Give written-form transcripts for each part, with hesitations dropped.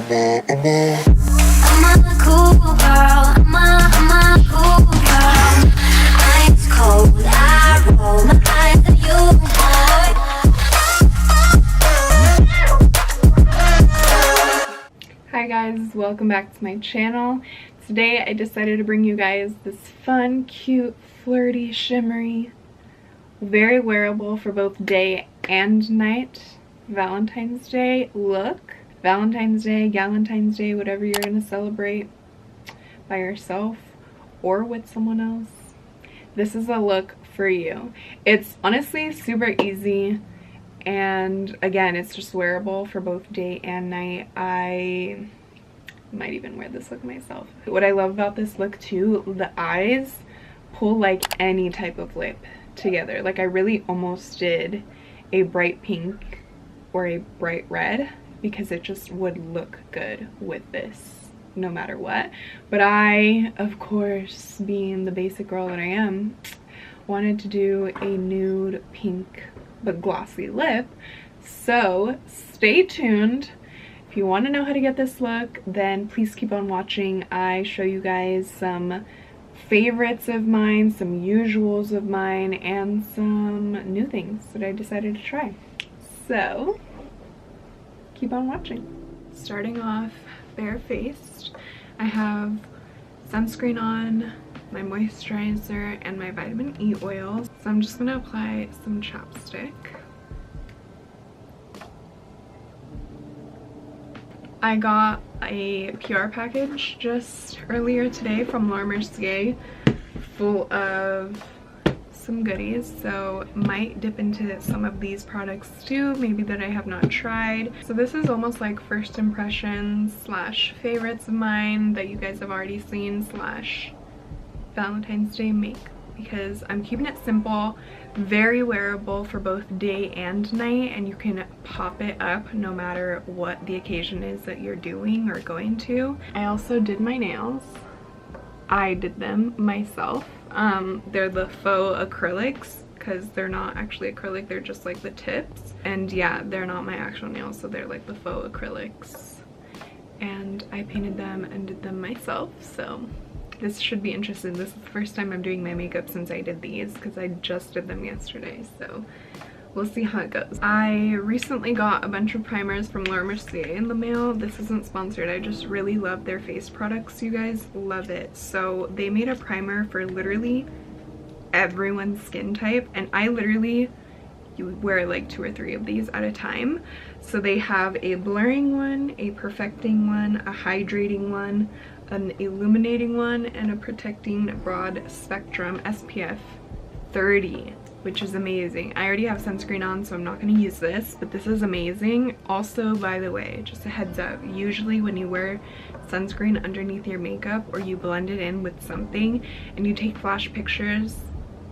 cool girl, I'm a cool girl. Ice cold, I roll my eyes at you, boy. Hi guys, welcome back to my channel. Today I decided to bring you guys this fun, cute, flirty, shimmery, very wearable for both day and night Valentine's Day look. Valentine's Day, Galentine's Day, whatever you're gonna celebrate by yourself or with someone else, this is a look for you. It's honestly super easy, and again, it's just wearable for both day and night. I might even wear this look myself. What I love about this look too, the eyes pull like any type of lip together. Like I really almost did a bright pink or a bright red because it just would look good with this no matter what. But I, of course, being the basic girl that I am, wanted to do a nude pink but glossy lip. So stay tuned. If you want to know how to get this look, then please keep on watching. I show you guys some favorites of mine, some usuals of mine, and some new things that I decided to try. So keep on watching. Starting off barefaced, I have sunscreen on, my moisturizer, and my vitamin E oil. So I'm just gonna apply some chapstick. I got a PR package just earlier today from Mercier full of some goodies, so might dip into some of these products too, maybe that I have not tried. So this is almost like first impressions slash favorites of mine that you guys have already seen slash Valentine's Day make, because I'm keeping it simple, very wearable for both day and night, and you can pop it up no matter what the occasion is that you're doing or going to. I also did my nails. I did them myself. They're the faux acrylics because they're not actually acrylic, they're just like the tips. And yeah, they're not my actual nails, so they're like the faux acrylics. And I painted them and did them myself, so this should be interesting. This is the first time I'm doing my makeup since I did these because I just did them yesterday, so we'll see how it goes. I recently got a bunch of primers from Mercier in the mail. This isn't sponsored, I just really love their face products, you guys. Love it. So they made a primer for literally everyone's skin type, and I literally wear like 2 or 3 of these at a time. So they have a blurring one, a perfecting one, a hydrating one, an illuminating one, and a protecting broad spectrum SPF 30, which is amazing. I already have sunscreen on, so I'm not going to use this, but this is amazing. Also, by the way, just a heads up, usually when you wear sunscreen underneath your makeup or you blend it in with something and you take flash pictures,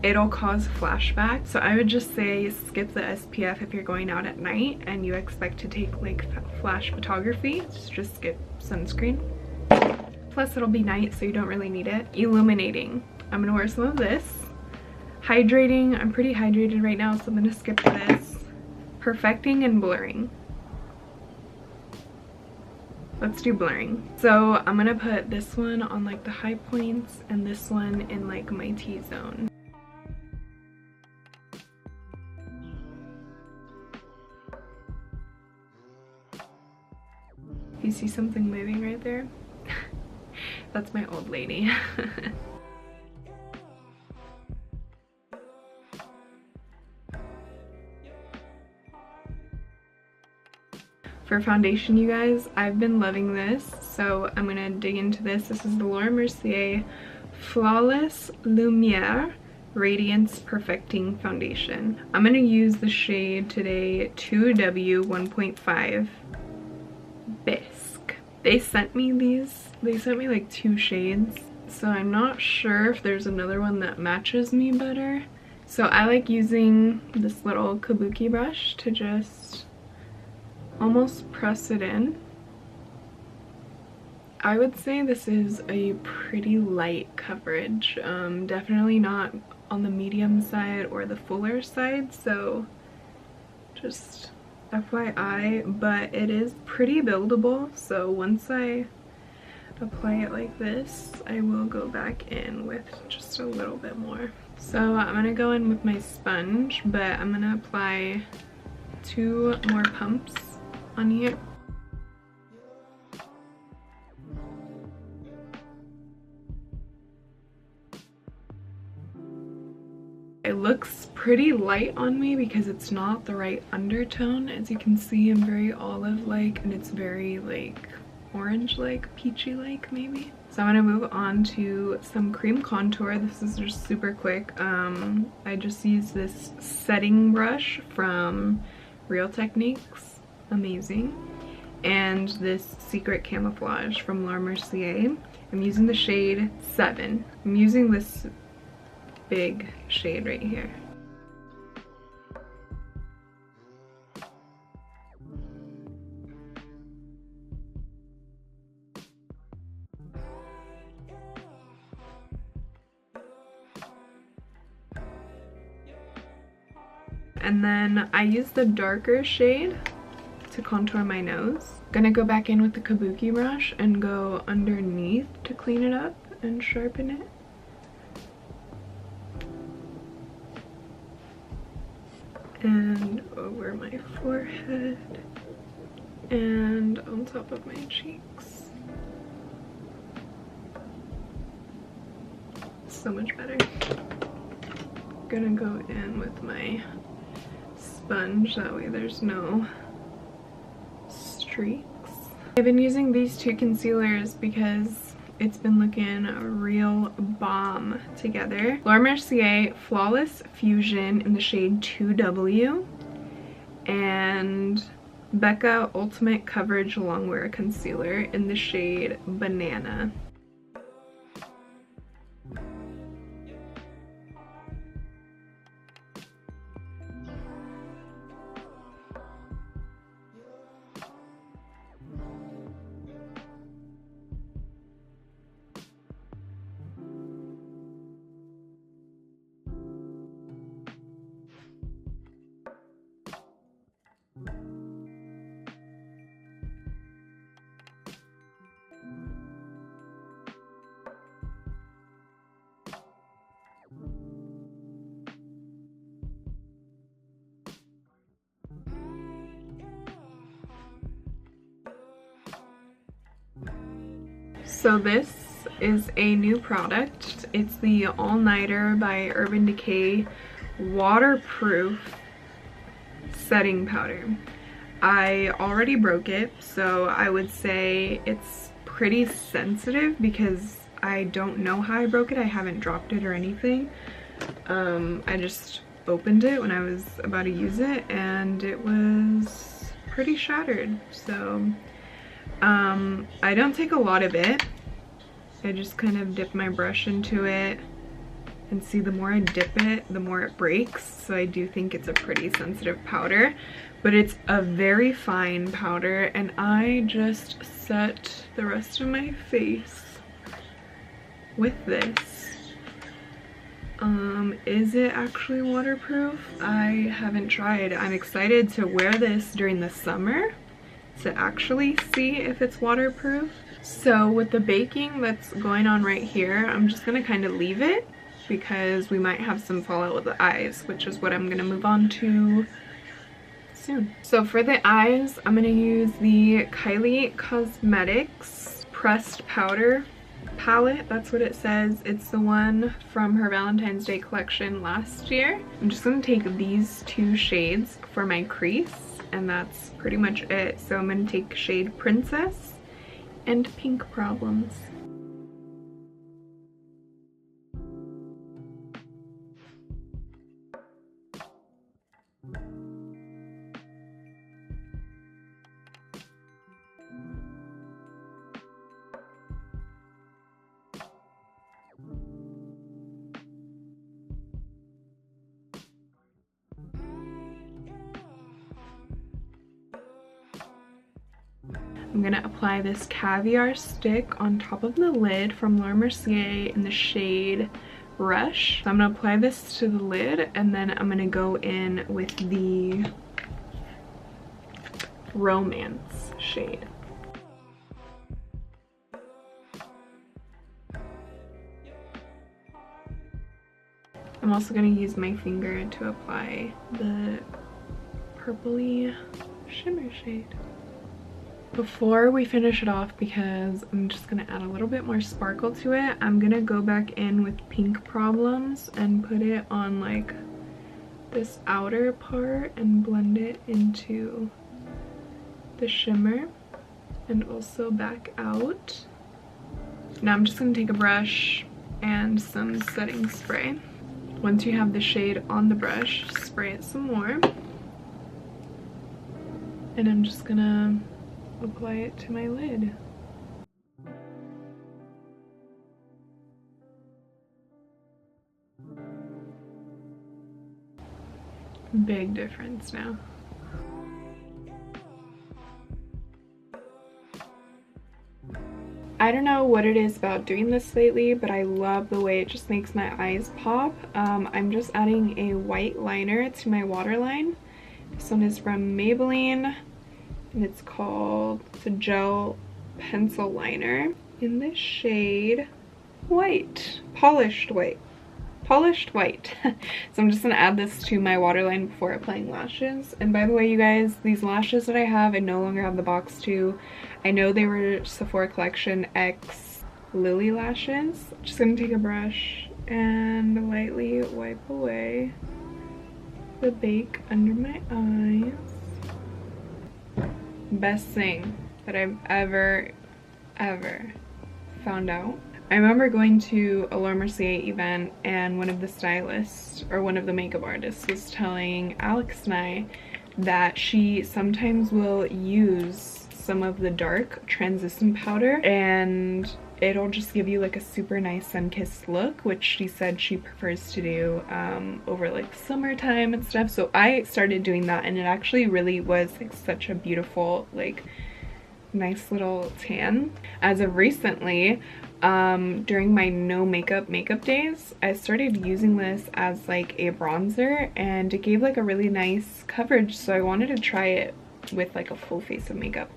it'll cause flashbacks. So I would just say skip the SPF if you're going out at night and you expect to take like flash photography. Just skip sunscreen. Plus it'll be night, so you don't really need it. Illuminating, I'm gonna wear some of this. Hydrating, I'm pretty hydrated right now, so I'm gonna skip this. Perfecting and blurring. Let's do blurring. So I'm gonna put this one on like the high points and this one in like my T-zone. You see something moving right there? That's my old lady. For foundation, you guys, I've been loving this, so I'm gonna dig into this. This is the Mercier Flawless Lumiere Radiance Perfecting Foundation. I'm gonna use the shade today 2W 1.5 Bisque. They sent me these. They sent me like 2 shades, so I'm not sure if there's another one that matches me better. So I like using this little kabuki brush to just almost press it in. I would say this is a pretty light coverage, definitely not on the medium side or the fuller side, so just FYI, but it is pretty buildable, so once I apply it like this, I will go back in with just a little bit more. So I'm gonna go in with my sponge, but I'm gonna apply 2 more pumps on here. It looks pretty light on me because it's not the right undertone. As you can see, I'm very olive-like, and it's very like orange-like, peachy-like maybe. So I'm gonna move on to some cream contour. This is just super quick. I just used this setting brush from Real Techniques, amazing, and this Secret Camouflage from Laura Mercier. I'm using the shade 7. I'm using this big shade right here. And then I use the darker shade to contour my nose. Gonna go back in with the kabuki brush and go underneath to clean it up and sharpen it. And over my forehead and on top of my cheeks. So much better. Gonna go in with my sponge, that way there's no streaks. I've been using these 2 concealers because it's been looking a real bomb together. Laura Mercier Flawless Fusion in the shade 2W, and Becca Ultimate Coverage Longwear Concealer in the shade Banana. So this is a new product. It's the All Nighter by Urban Decay waterproof setting powder. I already broke it, so I would say it's pretty sensitive because I don't know how I broke it. I haven't dropped it or anything. I just opened it when I was about to use it and it was pretty shattered. So I don't take a lot of it. I just kind of dip my brush into it, and see, the more I dip it, the more it breaks. So I do think it's a pretty sensitive powder, but it's a very fine powder, and I just set the rest of my face with this. Is it actually waterproof? I haven't tried. I'm excited to wear this during the summer to actually see if it's waterproof. So with the baking that's going on right here, I'm just gonna kind of leave it because we might have some fallout with the eyes, which is what I'm gonna move on to soon. So for the eyes, I'm gonna use the Kylie Cosmetics pressed powder palette. That's what it says. It's the one from her Valentine's Day collection last year. I'm just gonna take these 2 shades for my crease, and that's pretty much it. So I'm gonna take shade Princess and Pink Problems. I'm gonna apply this caviar stick on top of the lid from Laura Mercier in the shade Rush. So I'm gonna apply this to the lid, and then I'm gonna go in with the Romance shade. I'm also going to use my finger to apply the purpley shimmer shade. Before we finish it off, because I'm just going to add a little bit more sparkle to it, I'm going to go back in with Pink Problems and put it on like this outer part and blend it into the shimmer and also back out. Now I'm just going to take a brush and some setting spray. Once you have the shade on the brush, spray it some more. And I'm just gonna apply it to my lid. Big difference now. I don't know what it is about doing this lately, but I love the way it just makes my eyes pop. I'm just adding a white liner to my waterline. This one is from Maybelline, and it's called the Gel Pencil Liner in the shade White, Polished White. Polished White. So I'm just gonna add this to my waterline before applying lashes. And by the way, you guys, these lashes that I have, I no longer have the box 2. I know they were Sephora Collection X Lily lashes. Just gonna take a brush and lightly wipe away the bake under my eyes. Best thing that I've ever found out. I remember going to a Laura Mercier event, and one of the stylists or one of the makeup artists was telling Alex and I that she sometimes will use some of the dark translucent powder and it'll just give you like a super nice sun-kissed look, which she said she prefers to do over like summertime and stuff. So I started doing that, and it actually really was like such a beautiful, like nice little tan. As of recently, during my no makeup days, I started using this as like a bronzer, and it gave like a really nice coverage, so I wanted to try it with like a full face of makeup,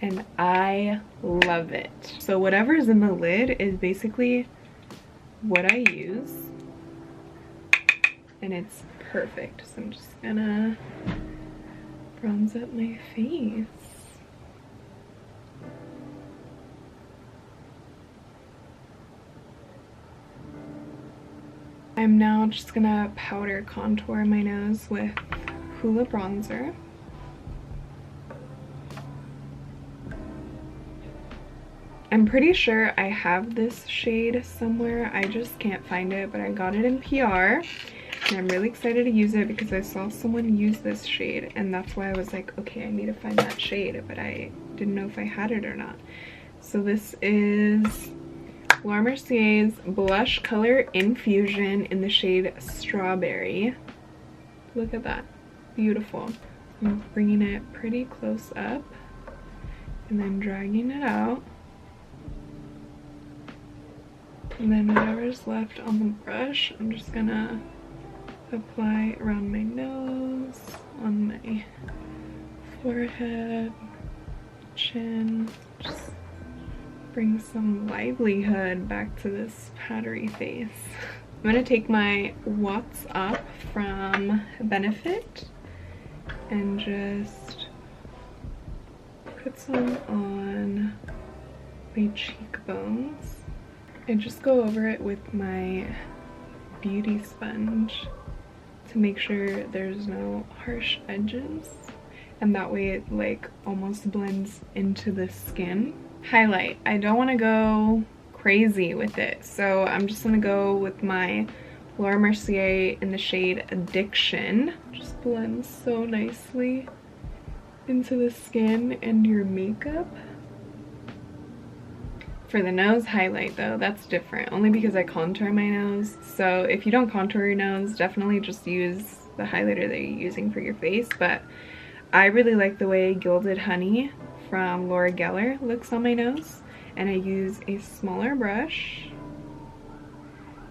and I love it. So whatever's in the lid is basically what I use, and it's perfect. So I'm just gonna bronze up my face. I'm now just gonna powder contour my nose with Coola bronzer. I'm pretty sure I have this shade somewhere, I just can't find it, but I got it in PR, and I'm really excited to use it because I saw someone use this shade, and that's why I was like, okay, I need to find that shade, but I didn't know if I had it or not. So this is Laura Mercier's Blush Color Infusion in the shade Strawberry. Look at that. Beautiful. I'm bringing it pretty close up and then dragging it out. And then whatever's left on the brush, I'm just gonna apply around my nose, on my forehead, chin. Just bring some livelihood back to this powdery face. I'm gonna take my What's Up from Benefit and just put some on my cheekbones and just go over it with my beauty sponge to make sure there's no harsh edges, and that way it like almost blends into the skin. Highlight, I don't want to go crazy with it, so I'm just gonna go with my Laura Mercier in the shade Addiction. Just blends so nicely into the skin and your makeup. For the nose highlight though, that's different, only because I contour my nose. So if you don't contour your nose, definitely just use the highlighter that you're using for your face. But I really like the way Gilded Honey from Laura Geller looks on my nose, and I use a smaller brush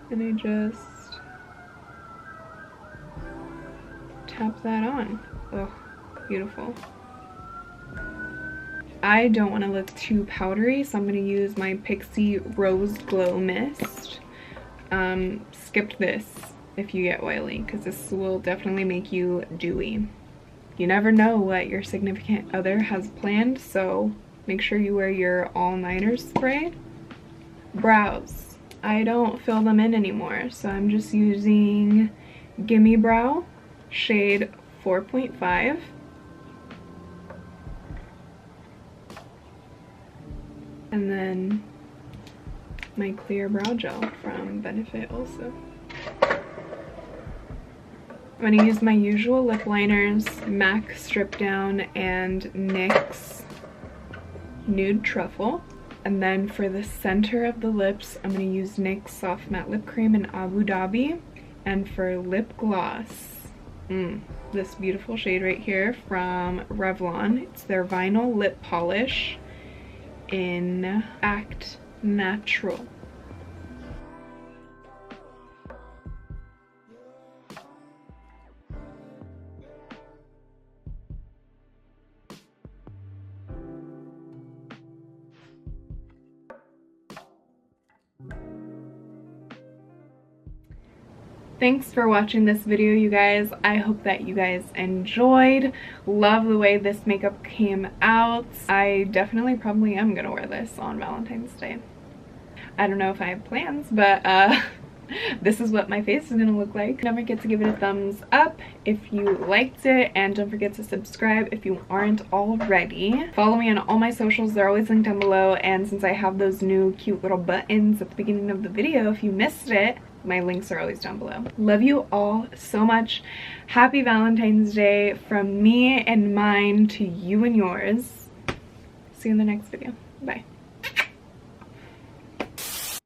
and I just tap that on. Oh, beautiful. I don't want to look too powdery, so I'm going to use my Pixi Rose Glow Mist. Skip this if you get oily, because this will definitely make you dewy. You never know what your significant other has planned, so make sure you wear your all-nighter spray. Brows. I don't fill them in anymore, so I'm just using Gimme Brow, shade 4.5. And then my clear brow gel from Benefit also. I'm going to use my usual lip liners, MAC Stripdown and NYX Nude Truffle. And then for the center of the lips, I'm going to use NYX Soft Matte Lip Cream in Abu Dhabi. And for lip gloss, this beautiful shade right here from Revlon. It's their Vinyl Lip Polish in Act Natural. Thanks for watching this video, you guys. I hope that you guys enjoyed. Love the way this makeup came out. I definitely probably am gonna wear this on Valentine's Day. I don't know if I have plans, but this is what my face is gonna look like. Don't forget to give it a thumbs up if you liked it, and don't forget to subscribe if you aren't already. Follow me on all my socials, they're always linked down below, and since I have those new cute little buttons at the beginning of the video, if you missed it, my links are always down below. Love you all so much. Happy Valentine's Day from me and mine to you and yours. See you in the next video. Bye.